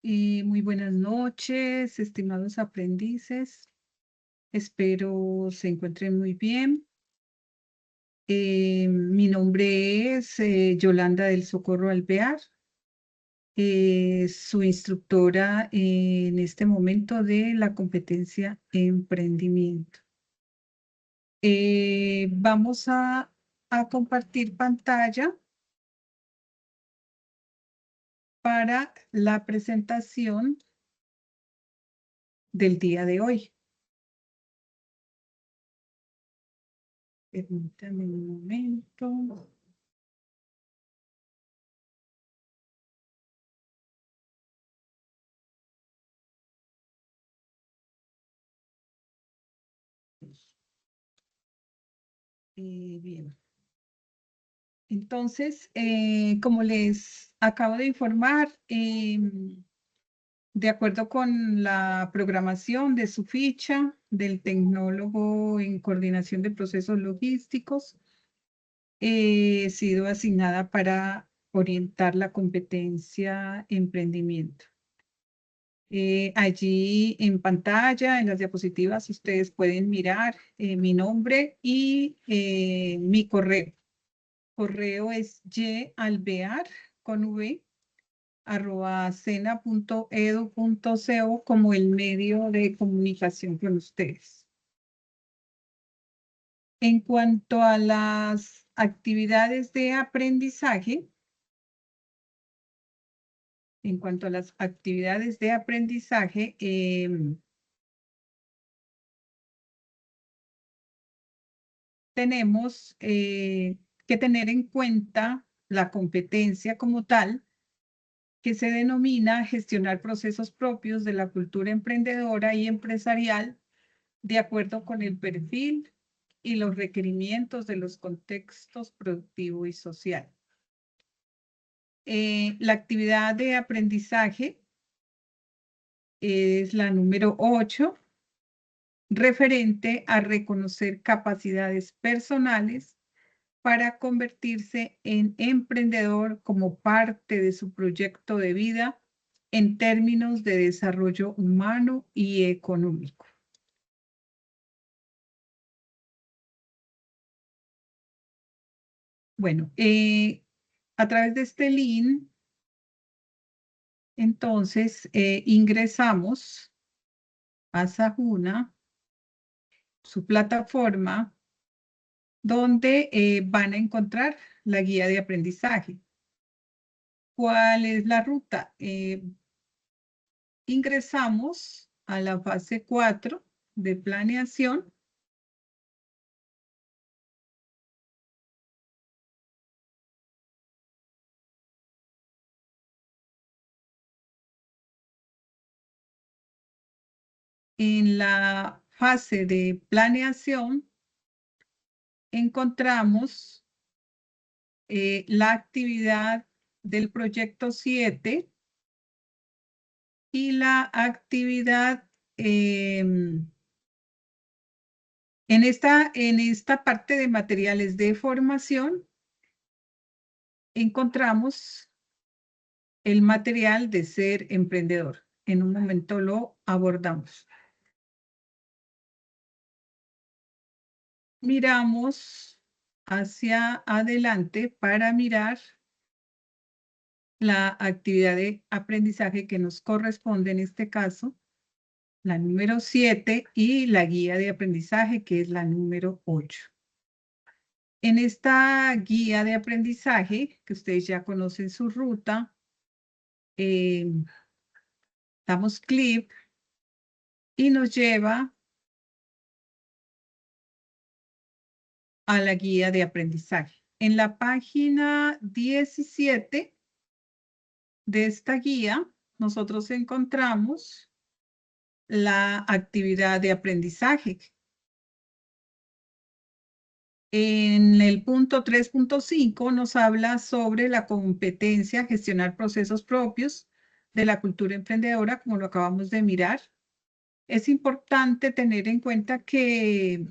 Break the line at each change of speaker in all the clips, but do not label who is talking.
Muy buenas noches, estimados aprendices. Espero se encuentren muy bien. Mi nombre es Yolanda del Socorro Alvear, su instructora en este momento de la competencia emprendimiento. Vamos a compartir pantalla para la presentación del día de hoy. Permítanme un momento. Bien. Entonces, como les acabo de informar, de acuerdo con la programación de su ficha del tecnólogo en coordinación de procesos logísticos, he sido asignada para orientar la competencia emprendimiento. Allí en pantalla, en las diapositivas, ustedes pueden mirar mi nombre y mi correo. Correo es yalvear con v @sena.edu.co como el medio de comunicación con ustedes. En cuanto a las actividades de aprendizaje, tenemos que tener en cuenta la competencia como tal, que se denomina gestionar procesos propios de la cultura emprendedora y empresarial de acuerdo con el perfil y los requerimientos de los contextos productivo y social. La actividad de aprendizaje es la número 8, referente a reconocer capacidades personales para convertirse en emprendedor como parte de su proyecto de vida en términos de desarrollo humano y económico. Bueno, a través de este link, entonces, ingresamos a Sajuna, su plataforma, donde van a encontrar la guía de aprendizaje. ¿Cuál es la ruta? Ingresamos a la fase 4 de planeación. En la fase de planeación encontramos la actividad del proyecto 7 y la actividad en esta parte de materiales de formación encontramos el material de ser emprendedor. En un momento lo abordamos. Miramos hacia adelante para mirar la actividad de aprendizaje que nos corresponde en este caso, la número 7, y la guía de aprendizaje, que es la número 8. En esta guía de aprendizaje, que ustedes ya conocen su ruta, damos clic y nos lleva a la guía de aprendizaje. En la página 17 de esta guía, nosotros encontramos la actividad de aprendizaje. En el punto 3.5 nos habla sobre la competencia, gestionar procesos propios de la cultura emprendedora, como lo acabamos de mirar. Es importante tener en cuenta que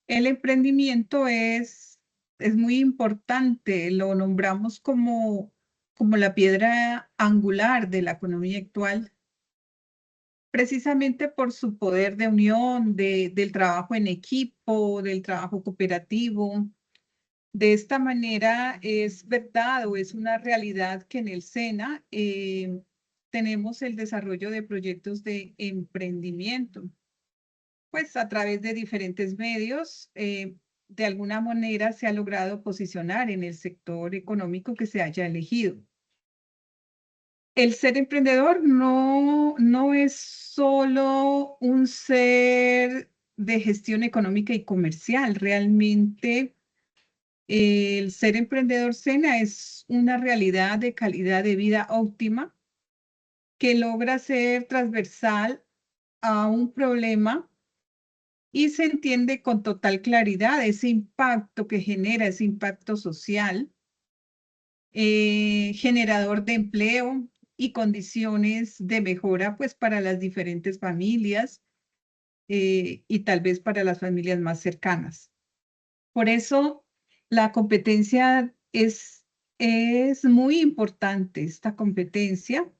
el emprendimiento es muy importante, lo nombramos como como la piedra angular de la economía actual, precisamente por su poder de unión, del trabajo en equipo, del trabajo cooperativo. De esta manera es verdad o es una realidad que en el SENA tenemos el desarrollo de proyectos de emprendimiento, pues a través de diferentes medios, de alguna manera se ha logrado posicionar en el sector económico que se haya elegido. El ser emprendedor no es solo un ser de gestión económica y comercial. Realmente, el ser emprendedor SENA es una realidad de calidad de vida óptima que logra ser transversal a un problema y se entiende con total claridad ese impacto que genera, ese impacto social, generador de empleo y condiciones de mejora, pues, para las diferentes familias y tal vez para las familias más cercanas. Por eso, la competencia es muy importante, esta competencia,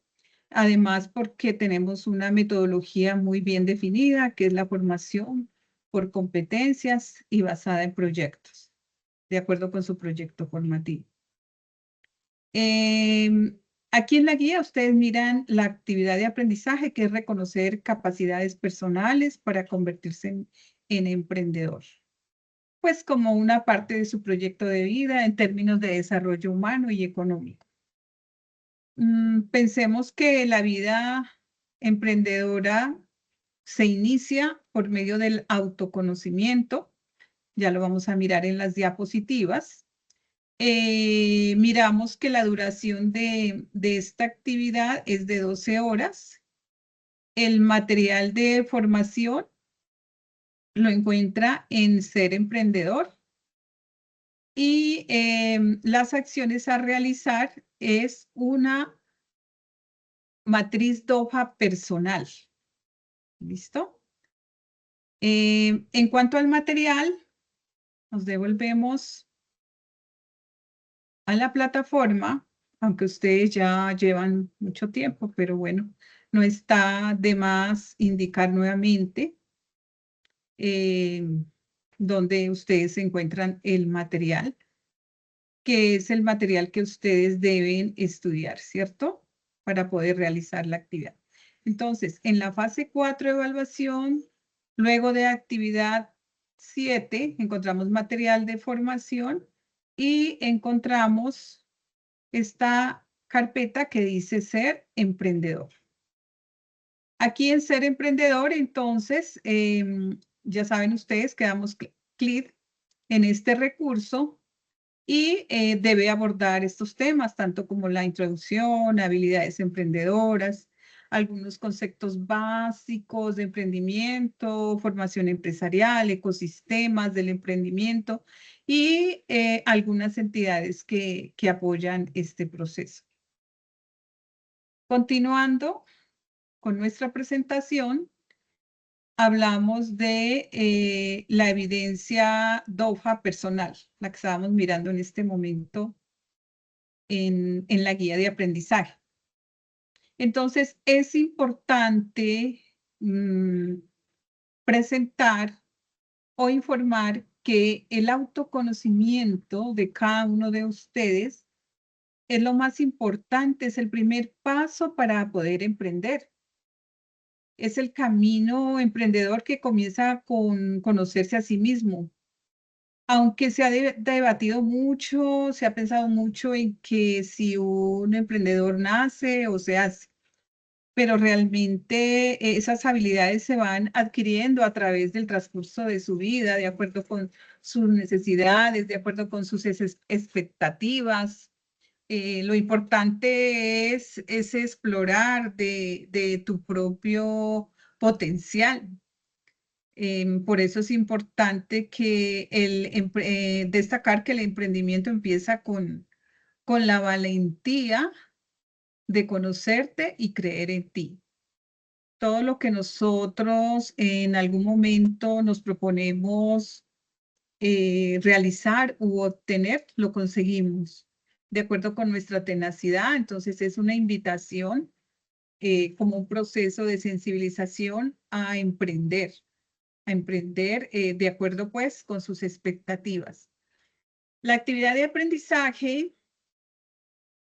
además porque tenemos una metodología muy bien definida, que es la formación por competencias y basada en proyectos, de acuerdo con su proyecto formativo. Aquí en la guía ustedes miran la actividad de aprendizaje, que es reconocer capacidades personales para convertirse en emprendedor, pues como una parte de su proyecto de vida en términos de desarrollo humano y económico. Pensemos que la vida emprendedora se inicia por medio del autoconocimiento, ya lo vamos a mirar en las diapositivas. Miramos que la duración de esta actividad es de 12 horas. El material de formación lo encuentra en Ser Emprendedor y las acciones a realizar es una matriz DOFA personal. ¿Listo? En cuanto al material, nos devolvemos a la plataforma, aunque ustedes ya llevan mucho tiempo, pero bueno, no está de más indicar nuevamente donde ustedes encuentran el material, que es el material que ustedes deben estudiar, ¿cierto? Para poder realizar la actividad. Entonces, en la fase 4 de evaluación, luego de actividad 7, encontramos material de formación y encontramos esta carpeta que dice Ser Emprendedor. Aquí en Ser Emprendedor, entonces, ya saben ustedes que damos clic en este recurso y debe abordar estos temas, tanto como la introducción, habilidades emprendedoras, algunos conceptos básicos de emprendimiento, formación empresarial, ecosistemas del emprendimiento y algunas entidades que apoyan este proceso. Continuando con nuestra presentación, hablamos de la evidencia DOFA personal, la que estábamos mirando en este momento en la guía de aprendizaje. Entonces, es importante presentar o informar que el autoconocimiento de cada uno de ustedes es lo más importante, es el primer paso para poder emprender. Es el camino emprendedor que comienza con conocerse a sí mismo. Aunque se ha debatido mucho, se ha pensado mucho en que si un emprendedor nace o se hace, pero realmente esas habilidades se van adquiriendo a través del transcurso de su vida, de acuerdo con sus necesidades, de acuerdo con sus expectativas. Lo importante es explorar de tu propio potencial. Por eso es importante que destacar que el emprendimiento empieza con la valentía de conocerte y creer en ti. Todo lo que nosotros en algún momento nos proponemos realizar u obtener, lo conseguimos. de acuerdo con nuestra tenacidad. Entonces es una invitación como un proceso de sensibilización a emprender de acuerdo pues con sus expectativas. La actividad de aprendizaje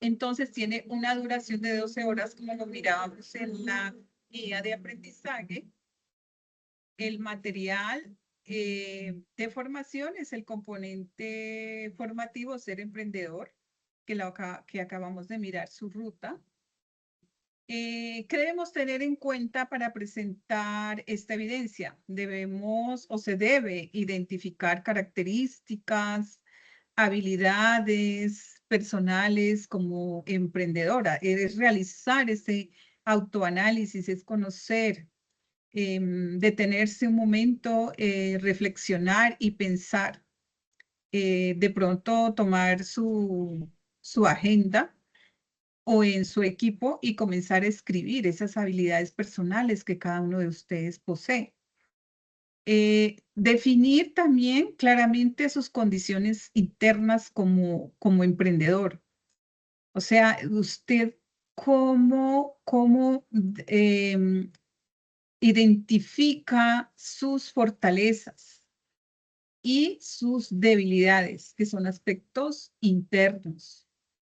entonces tiene una duración de 12 horas, como lo mirábamos en la guía de aprendizaje. El material de formación es el componente formativo Ser Emprendedor, que acabamos de mirar su ruta. ¿Qué debemos tener en cuenta para presentar esta evidencia? Debemos o se debe identificar características, habilidades personales como emprendedora. Es realizar ese autoanálisis, es conocer, detenerse un momento, reflexionar y pensar. De pronto tomar su agenda o en su equipo y comenzar a escribir esas habilidades personales que cada uno de ustedes posee. Definir también claramente sus condiciones internas como emprendedor. O sea, usted cómo identifica sus fortalezas y sus debilidades, que son aspectos internos.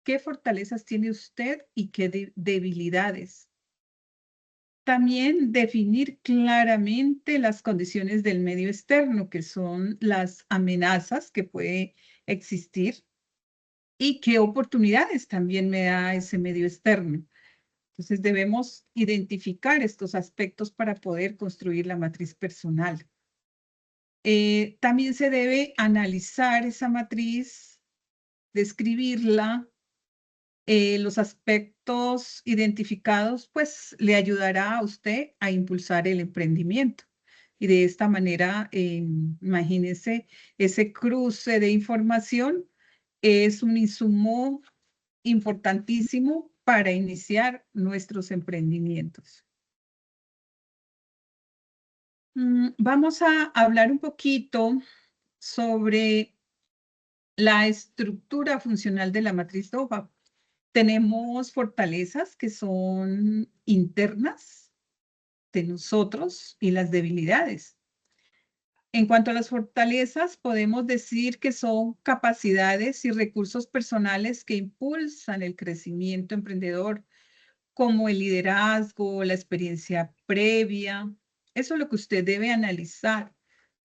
¿Qué fortalezas tiene usted y qué debilidades? También definir claramente las condiciones del medio externo, que son las amenazas que puede existir y qué oportunidades también me da ese medio externo. Entonces debemos identificar estos aspectos para poder construir la matriz personal. También se debe analizar esa matriz, describirla. Los aspectos identificados, pues le ayudará a usted a impulsar el emprendimiento. Y de esta manera, imagínese, ese cruce de información es un insumo importantísimo para iniciar nuestros emprendimientos. Vamos a hablar un poquito sobre la estructura funcional de la matriz DOVA. Tenemos fortalezas que son internas de nosotros y las debilidades. En cuanto a las fortalezas, podemos decir que son capacidades y recursos personales que impulsan el crecimiento emprendedor, como el liderazgo, la experiencia previa. Eso es lo que usted debe analizar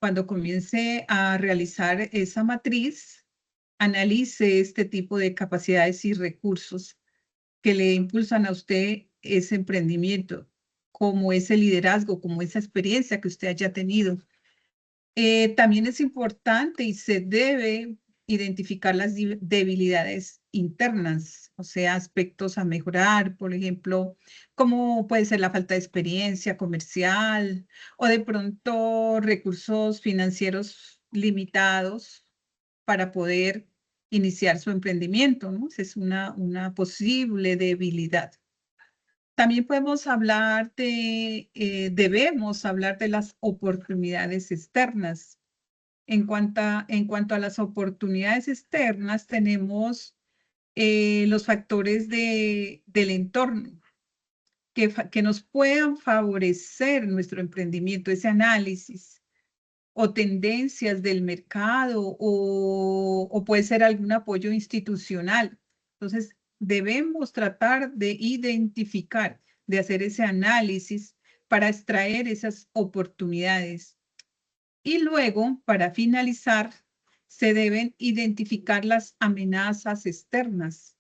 cuando comience a realizar esa matriz. Analice este tipo de capacidades y recursos que le impulsan a usted ese emprendimiento, como ese liderazgo, como esa experiencia que usted haya tenido. También es importante y se debe identificar las debilidades internas, o sea, aspectos a mejorar, por ejemplo, como puede ser la falta de experiencia comercial o de pronto recursos financieros limitados para poder iniciar su emprendimiento, ¿no? Esa es una posible debilidad. También podemos hablar debemos hablar de las oportunidades externas. En cuanto a las oportunidades externas, tenemos los factores del entorno que nos puedan favorecer nuestro emprendimiento, ese análisis o tendencias del mercado o puede ser algún apoyo institucional. Entonces, debemos tratar de identificar, de hacer ese análisis para extraer esas oportunidades. Y luego, para finalizar, se deben identificar las amenazas externas,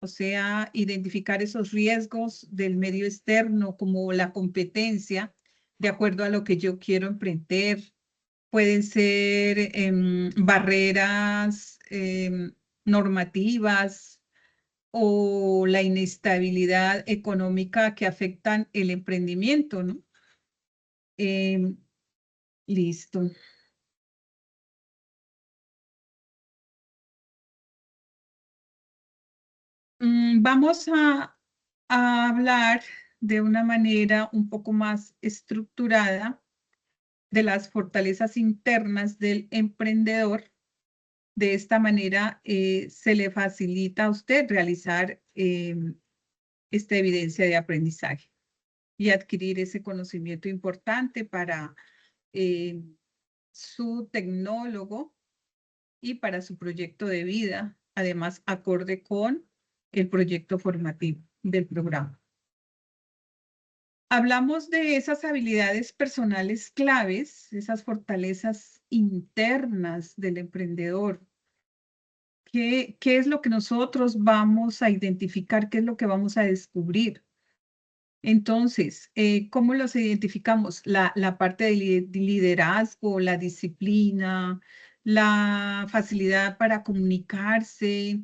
o sea, identificar esos riesgos del medio externo como la competencia, de acuerdo a lo que yo quiero emprender. Pueden ser barreras normativas o la inestabilidad económica que afectan el emprendimiento, ¿no? Em, listo. Vamos a hablar de una manera un poco más estructurada de las fortalezas internas del emprendedor De esta manera se le facilita a usted realizar esta evidencia de aprendizaje y adquirir ese conocimiento importante para su tecnólogo y para su proyecto de vida, además acorde con el proyecto formativo del programa. Hablamos de esas habilidades personales claves, esas fortalezas internas del emprendedor. ¿Qué es lo que nosotros vamos a identificar? ¿Qué es lo que vamos a descubrir? Entonces, ¿cómo los identificamos? La parte de liderazgo, la disciplina, la facilidad para comunicarse,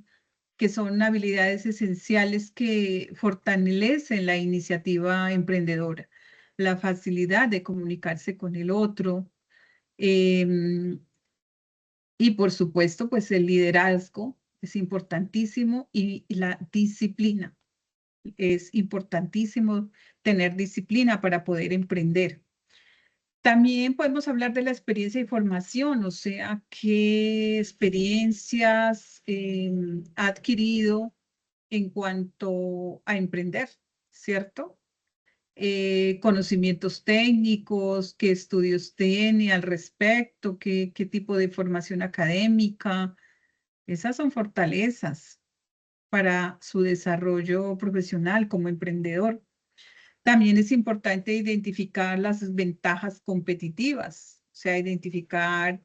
que son habilidades esenciales que fortalecen la iniciativa emprendedora. La facilidad de comunicarse con el otro. Y por supuesto, pues el liderazgo es importantísimo y la disciplina. Es importantísimo tener disciplina para poder emprender. También podemos hablar de la experiencia y formación, o sea, qué experiencias ha adquirido en cuanto a emprender, ¿cierto? Conocimientos técnicos, qué estudios tiene al respecto, qué tipo de formación académica. Esas son fortalezas para su desarrollo profesional como emprendedor. También es importante identificar las ventajas competitivas, o sea, identificar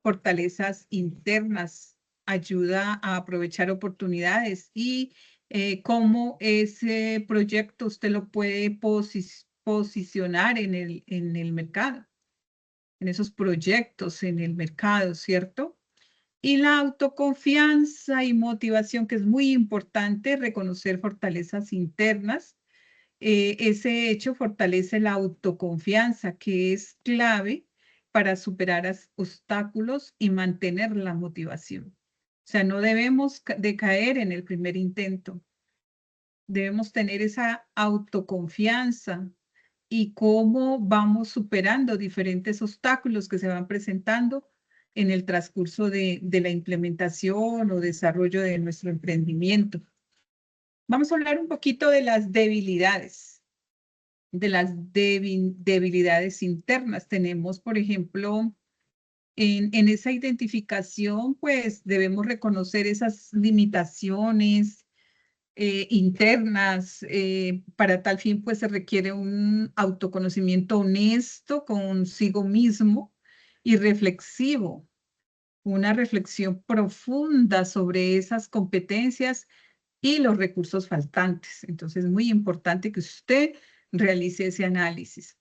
fortalezas internas, ayuda a aprovechar oportunidades y cómo ese proyecto usted lo puede posicionar en el mercado, en esos proyectos en el mercado, ¿cierto? Y la autoconfianza y motivación, que es muy importante, reconocer fortalezas internas. Ese hecho fortalece la autoconfianza, que es clave para superar obstáculos y mantener la motivación. O sea, no debemos de caer en el primer intento. Debemos tener esa autoconfianza y cómo vamos superando diferentes obstáculos que se van presentando en el transcurso de la implementación o desarrollo de nuestro emprendimiento. Vamos a hablar un poquito de las debilidades, debilidades internas. Tenemos, por ejemplo, en esa identificación, pues debemos reconocer esas limitaciones internas. Para tal fin, pues se requiere un autoconocimiento honesto consigo mismo y reflexivo, una reflexión profunda sobre esas competencias y los recursos faltantes. Entonces, es muy importante que usted realice ese análisis.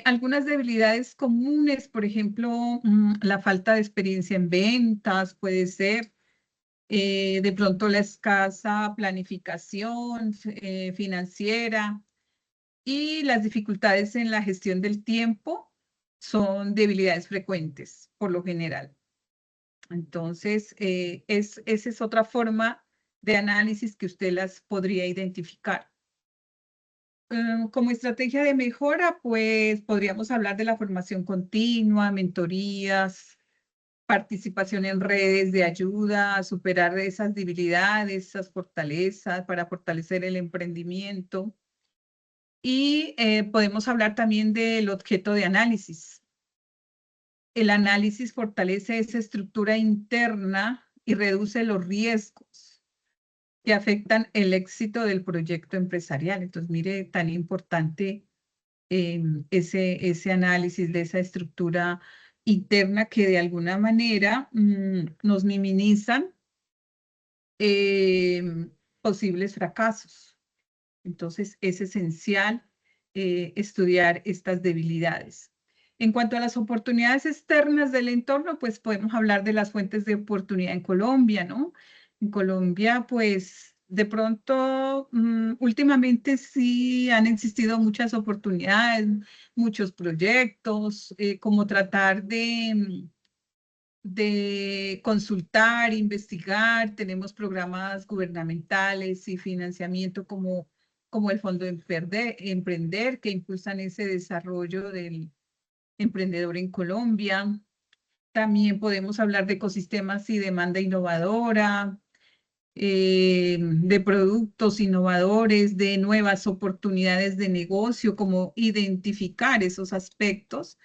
Algunas debilidades comunes, por ejemplo, la falta de experiencia en ventas puede ser, de pronto la escasa planificación financiera y las dificultades en la gestión del tiempo son debilidades frecuentes por lo general. Entonces, esa es otra forma de análisis que usted las podría identificar. Como estrategia de mejora, pues podríamos hablar de la formación continua, mentorías, participación en redes de ayuda a superar esas debilidades, esas fortalezas para fortalecer el emprendimiento. Y podemos hablar también del objeto de análisis. El análisis fortalece esa estructura interna y reduce los riesgos que afectan el éxito del proyecto empresarial. Entonces, mire, tan importante ese análisis de esa estructura interna que de alguna manera nos minimizan posibles fracasos. Entonces, es esencial estudiar estas debilidades. En cuanto a las oportunidades externas del entorno, pues podemos hablar de las fuentes de oportunidad en Colombia, ¿no? En Colombia, pues de pronto, últimamente sí han existido muchas oportunidades, muchos proyectos, como tratar de consultar, investigar. Tenemos programas gubernamentales y financiamiento como el Fondo Emprender, que impulsan ese desarrollo del emprendedor en Colombia. También podemos hablar de ecosistemas y demanda innovadora, de productos innovadores, de nuevas oportunidades de negocio, como identificar esos aspectos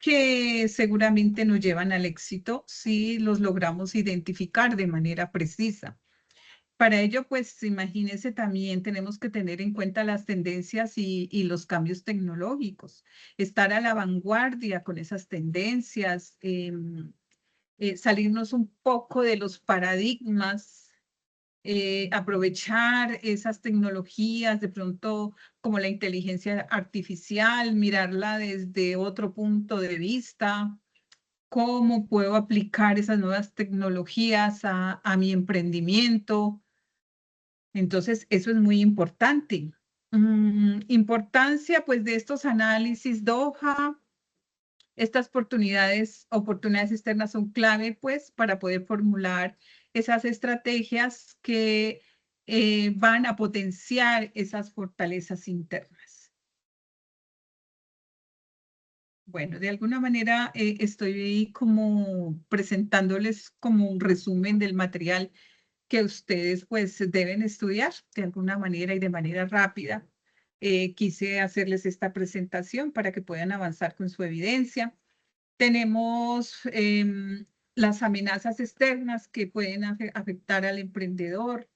que seguramente nos llevan al éxito si los logramos identificar de manera precisa. Para ello, pues imagínense, también tenemos que tener en cuenta las tendencias y los cambios tecnológicos, estar a la vanguardia con esas tendencias, salirnos un poco de los paradigmas, aprovechar esas tecnologías, de pronto como la inteligencia artificial, mirarla desde otro punto de vista, cómo puedo aplicar esas nuevas tecnologías a mi emprendimiento. Entonces, eso es muy importante. Importancia, pues, de estos análisis Doha. Estas oportunidades externas son clave, pues, para poder formular esas estrategias que van a potenciar esas fortalezas internas. Bueno, de alguna manera estoy como presentándoles como un resumen del material que ustedes pues deben estudiar de alguna manera y de manera rápida. Quise hacerles esta presentación para que puedan avanzar con su evidencia. Tenemos las amenazas externas que pueden afectar al emprendedor,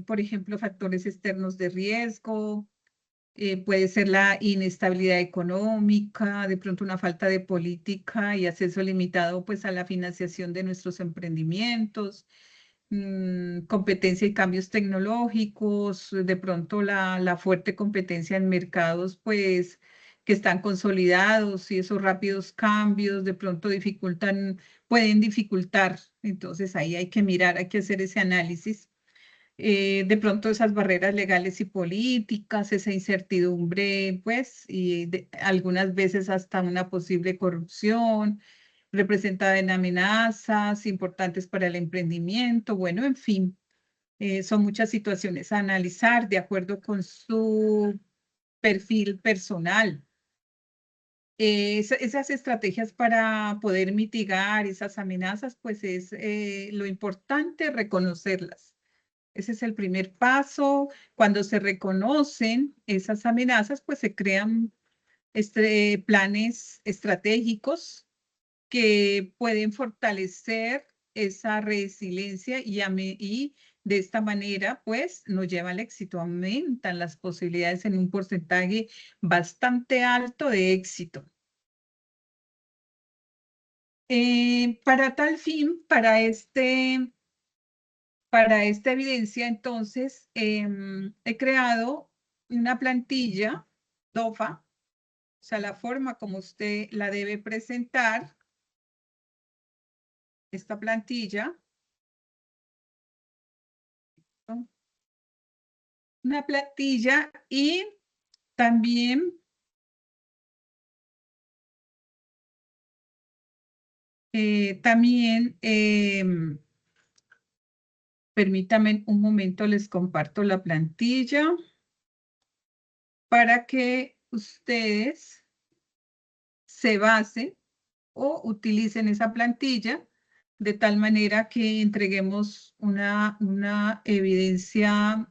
por ejemplo, factores externos de riesgo, puede ser la inestabilidad económica, de pronto una falta de política y acceso limitado pues a la financiación de nuestros emprendimientos, competencia y cambios tecnológicos, de pronto la fuerte competencia en mercados pues que están consolidados y esos rápidos cambios de pronto pueden dificultar. Entonces ahí hay que mirar, hay que hacer ese análisis. De pronto esas barreras legales y políticas, esa incertidumbre, pues, y algunas veces hasta una posible corrupción representada en amenazas importantes para el emprendimiento. Bueno, en fin, son muchas situaciones a analizar de acuerdo con su perfil personal. Esas estrategias para poder mitigar esas amenazas, pues es lo importante reconocerlas. Ese es el primer paso. Cuando se reconocen esas amenazas, pues se crean planes estratégicos que pueden fortalecer esa resiliencia y de esta manera, pues, nos lleva al éxito, aumentan las posibilidades en un porcentaje bastante alto de éxito. Para tal fin, para esta evidencia, entonces, he creado una plantilla DOFA, o sea, la forma como usted la debe presentar, esta plantilla, ¿no? Una plantilla y también, permítanme un momento, les comparto la plantilla para que ustedes se basen o utilicen esa plantilla de tal manera que entreguemos una evidencia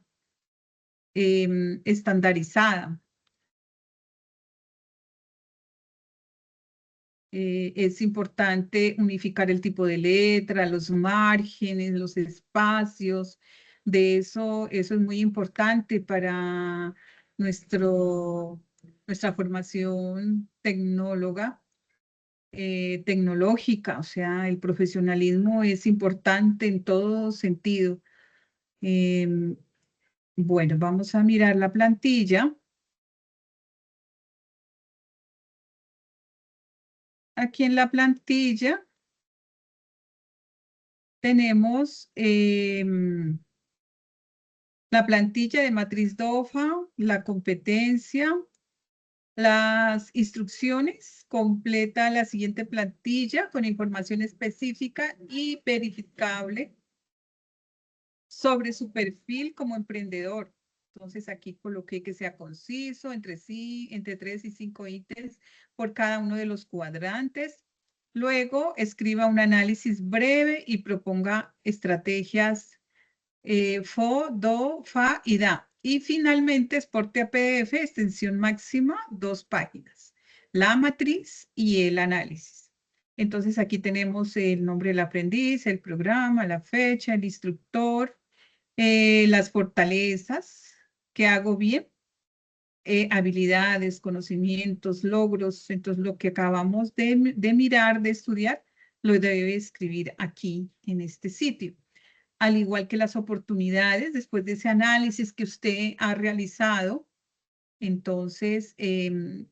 estandarizada. Es importante unificar el tipo de letra, los márgenes, los espacios. Eso es muy importante para nuestra formación tecnológica. O sea, el profesionalismo es importante en todo sentido. Em, bueno, vamos a mirar la plantilla. Aquí en la plantilla tenemos la plantilla de matriz DOFA, la competencia, las instrucciones. Completa la siguiente plantilla con información específica y verificable sobre su perfil como emprendedor. Entonces aquí coloqué que sea conciso, entre 3 y 5 ítems por cada uno de los cuadrantes. Luego, escriba un análisis breve y proponga estrategias FO, DO, FA y DA. Y finalmente, exporte a PDF, extensión máxima, 2 páginas. La matriz y el análisis. Entonces, aquí tenemos el nombre del aprendiz, el programa, la fecha, el instructor, las fortalezas, que hago bien, habilidades, conocimientos, logros. Entonces, lo que acabamos de mirar, de estudiar, lo debe escribir aquí en este sitio. Al igual que las oportunidades, después de ese análisis que usted ha realizado, entonces, de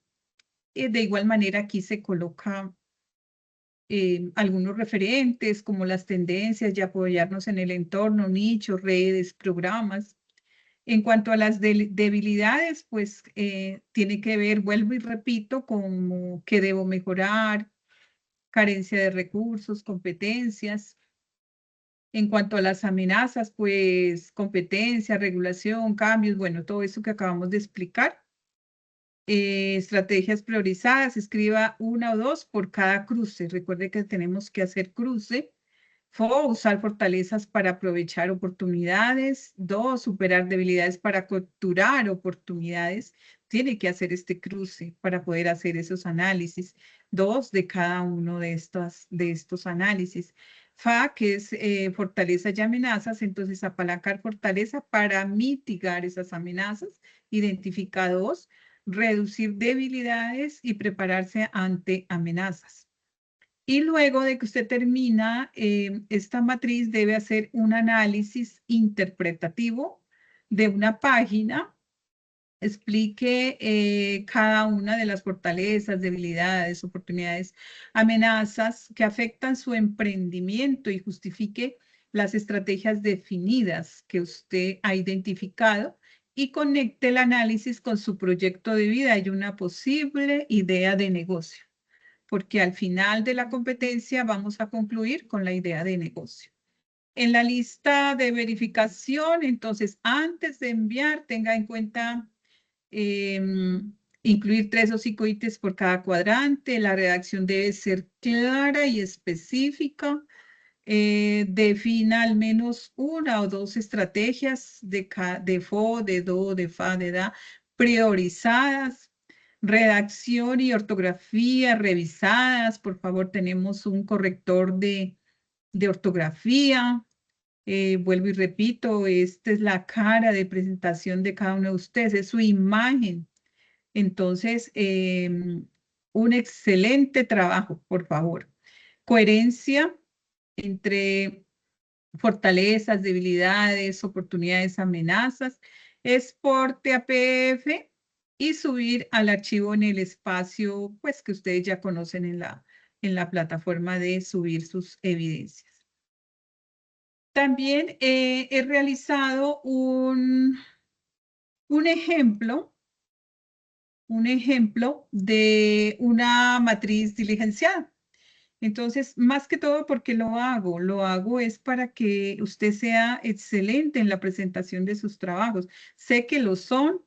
igual manera aquí se coloca algunos referentes como las tendencias y apoyarnos en el entorno, nichos, redes, programas. En cuanto a las debilidades, pues tiene que ver, vuelvo y repito, como que debo mejorar, carencia de recursos, competencias. En cuanto a las amenazas, pues competencia, regulación, cambios, bueno, todo eso que acabamos de explicar. Estrategias priorizadas, escriba 1 o 2 por cada cruce. Recuerde que tenemos que hacer cruce. Usar fortalezas para aprovechar oportunidades. 2, superar debilidades para capturar oportunidades. Tiene que hacer este cruce para poder hacer esos análisis. 2 de cada uno de estos análisis. FA, que es fortalezas y amenazas, entonces apalancar fortaleza para mitigar esas amenazas. Identifica 2, reducir debilidades y prepararse ante amenazas. Y luego de que usted termina esta matriz, debe hacer un análisis interpretativo de una página. Explique cada una de las fortalezas, debilidades, oportunidades, amenazas que afectan su emprendimiento y justifique las estrategias definidas que usted ha identificado y conecte el análisis con su proyecto de vida y una posible idea de negocio, porque al final de la competencia vamos a concluir con la idea de negocio. En la lista de verificación, entonces, antes de enviar, tenga en cuenta incluir 3 o 5 ítems por cada cuadrante. La redacción debe ser clara y específica. Defina al menos 1 o 2 estrategias de FO, de DO, de FA, de DA, priorizadas. Redacción y ortografía revisadas. Por favor, tenemos un corrector de ortografía. Vuelvo y repito, esta es la cara de presentación de cada uno de ustedes, es su imagen. Entonces, un excelente trabajo, por favor. Coherencia entre fortalezas, debilidades, oportunidades, amenazas, exporte a PDF y subir al archivo en el espacio, pues que ustedes ya conocen en la plataforma de subir sus evidencias. También he realizado un ejemplo de una matriz diligenciada. Entonces, más que todo, porque lo hago es para que usted sea excelente en la presentación de sus trabajos. Sé que lo son,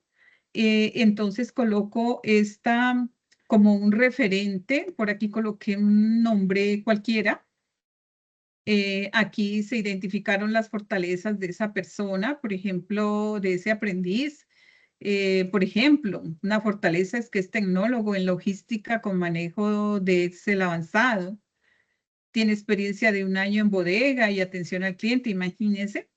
entonces coloco esta como un referente, por aquí coloqué un nombre cualquiera. Aquí se identificaron las fortalezas de esa persona, por ejemplo, de ese aprendiz. Por ejemplo, una fortaleza es que es tecnólogo en logística con manejo de Excel avanzado. Tiene experiencia de 1 año en bodega y atención al cliente, imagínense.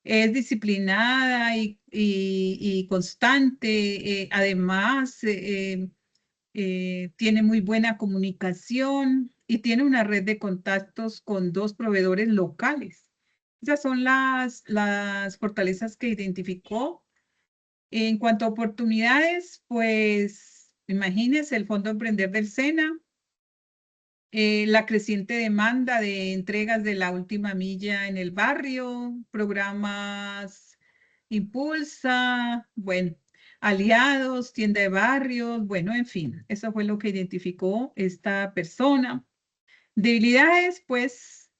Es disciplinada y constante. Además, tiene muy buena comunicación y tiene una red de contactos con 2 proveedores locales. Esas son las fortalezas que identificó. En cuanto a oportunidades, pues imagínense el Fondo Emprender del SENA, la creciente demanda de entregas de la última milla en el barrio, programas Impulsa, bueno, aliados, tienda de barrios, bueno, en fin, eso fue lo que identificó esta persona. Debilidades, pues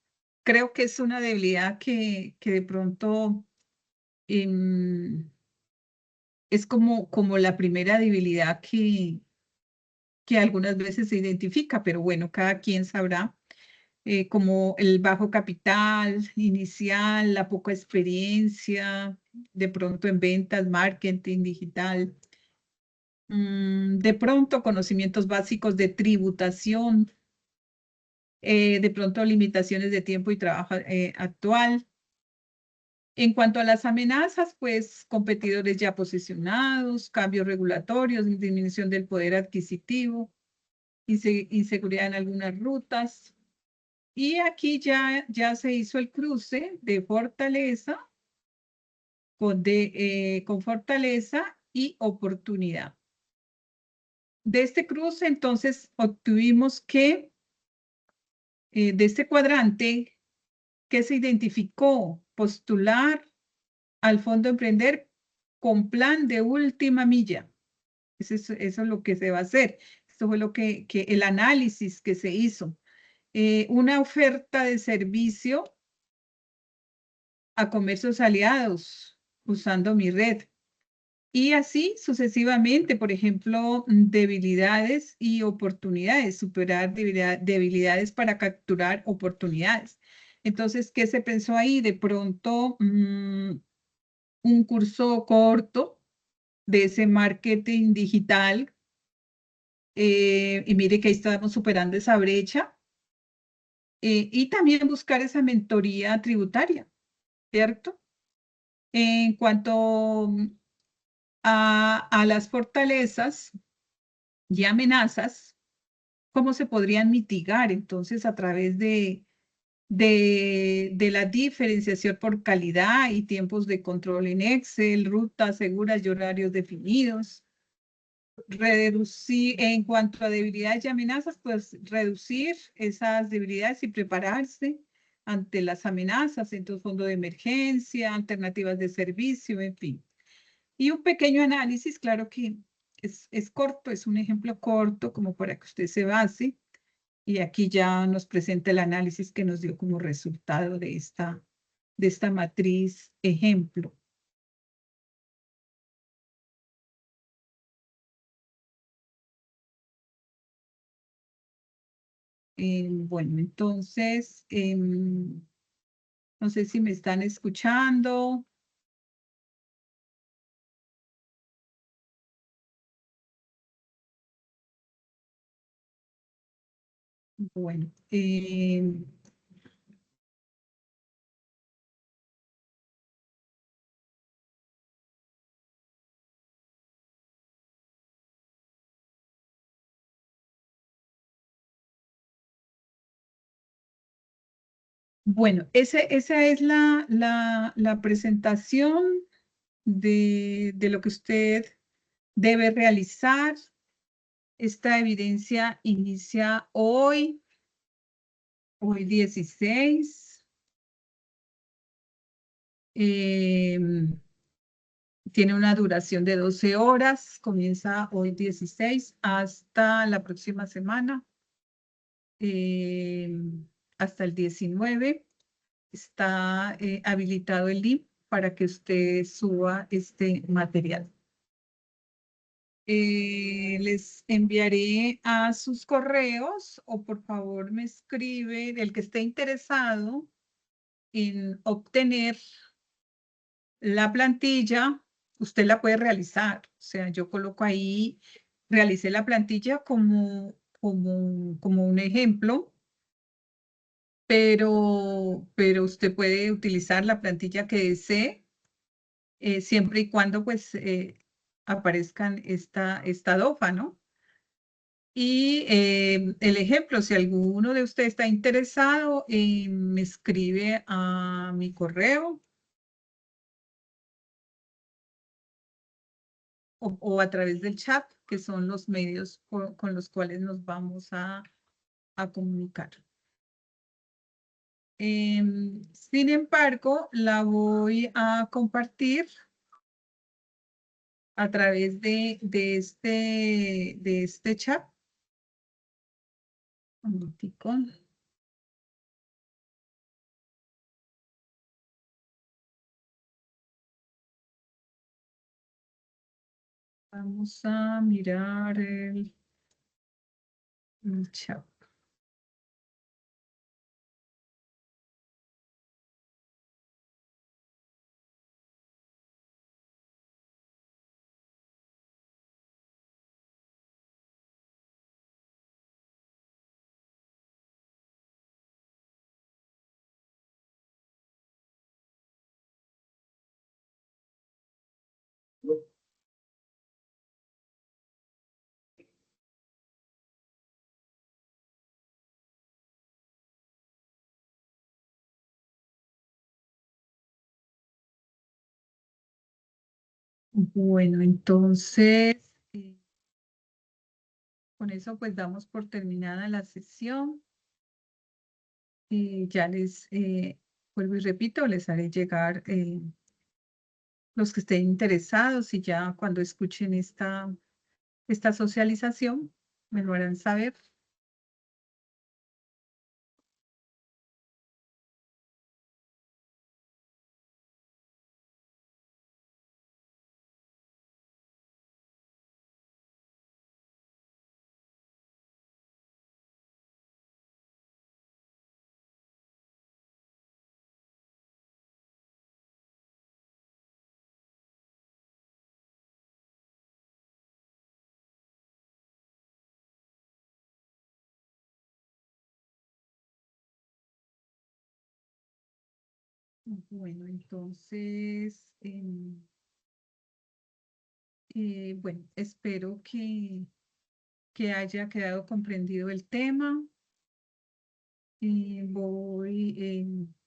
creo que es una debilidad que de pronto es como la primera debilidad que algunas veces se identifica, pero bueno, cada quien sabrá, como el bajo capital inicial, la poca experiencia, de pronto en ventas, marketing digital, de pronto conocimientos básicos de tributación, de pronto limitaciones de tiempo y trabajo actual. En cuanto a las amenazas, pues competidores ya posicionados, cambios regulatorios, disminución del poder adquisitivo, inseguridad en algunas rutas. Y aquí ya se hizo el cruce de fortaleza con fortaleza y oportunidad. De este cruce, entonces, obtuvimos que de este cuadrante, que se identificó postular al Fondo Emprender con plan de última milla. Eso es lo que se va a hacer. Esto fue el análisis que se hizo. Una oferta de servicio a comercios aliados usando mi red. Y así sucesivamente, por ejemplo, debilidades y oportunidades, superar debilidades para capturar oportunidades. Entonces, ¿qué se pensó ahí? De pronto, un curso corto de ese marketing digital, y mire que ahí estamos superando esa brecha, y también buscar esa mentoría tributaria, ¿cierto? En cuanto a las fortalezas y amenazas, ¿cómo se podrían mitigar entonces a través de la diferenciación por calidad y tiempos de control en Excel, rutas seguras y horarios definidos? Reducir, en cuanto a debilidades y amenazas, pues reducir esas debilidades y prepararse ante las amenazas, entonces fondo de emergencia, alternativas de servicio, en fin. Y un pequeño análisis, claro que es corto, es un ejemplo corto como para que usted se base. Y aquí ya nos presenta el análisis que nos dio como resultado de esta matriz ejemplo. Bueno, entonces, no sé si me están escuchando. Bueno, bueno, esa es la presentación de lo que usted debe realizar. Esta evidencia inicia hoy 16. Tiene una duración de 12 horas, comienza hoy 16 hasta la próxima semana, eh, hasta el 19. Está habilitado el link para que usted suba este material. Les enviaré a sus correos o por favor me escribe el que esté interesado en obtener la plantilla. Usted la puede realizar. O sea, yo coloco ahí, realicé la plantilla como un ejemplo, pero usted puede utilizar la plantilla que desee, siempre y cuando pues aparezcan esta DOFA, ¿no? Y el ejemplo, si alguno de ustedes está interesado, me escribe a mi correo o a través del chat, que son los medios con los cuales nos vamos a comunicar. Sin embargo, la voy a compartir a través de este chat. Un momentico. Vamos a mirar Chao. Bueno, entonces, con eso pues damos por terminada la sesión. Ya les vuelvo y repito, les haré llegar los que estén interesados y ya cuando escuchen esta socialización me lo harán saber. Bueno, entonces, bueno, espero que haya quedado comprendido el tema. Y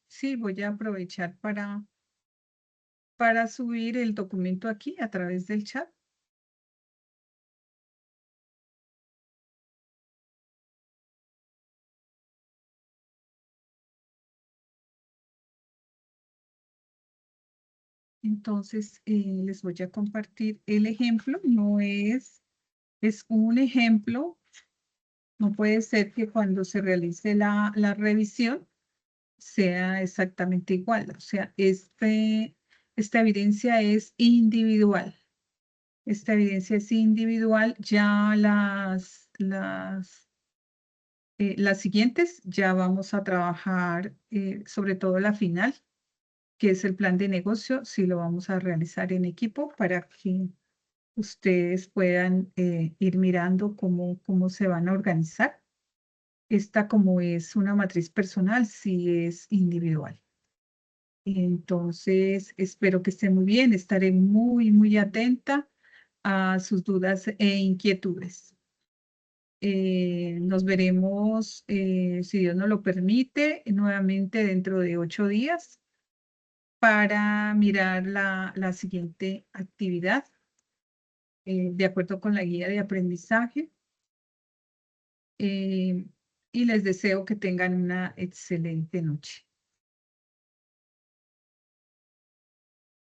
sí, voy a aprovechar para subir el documento aquí a través del chat. Entonces, les voy a compartir el ejemplo. Es un ejemplo. No puede ser que cuando se realice la revisión sea exactamente igual. O sea, esta evidencia es individual. Esta evidencia es individual. Ya las siguientes ya vamos a trabajar, sobre todo la final, que es el plan de negocio, si lo vamos a realizar en equipo para que ustedes puedan ir mirando cómo se van a organizar. Esta como es una matriz personal, sí es individual. Entonces, espero que esté muy bien. Estaré muy atenta a sus dudas e inquietudes. Nos veremos, si Dios nos lo permite, nuevamente dentro de 8 días para mirar la siguiente actividad, de acuerdo con la guía de aprendizaje. Y les deseo que tengan una excelente noche.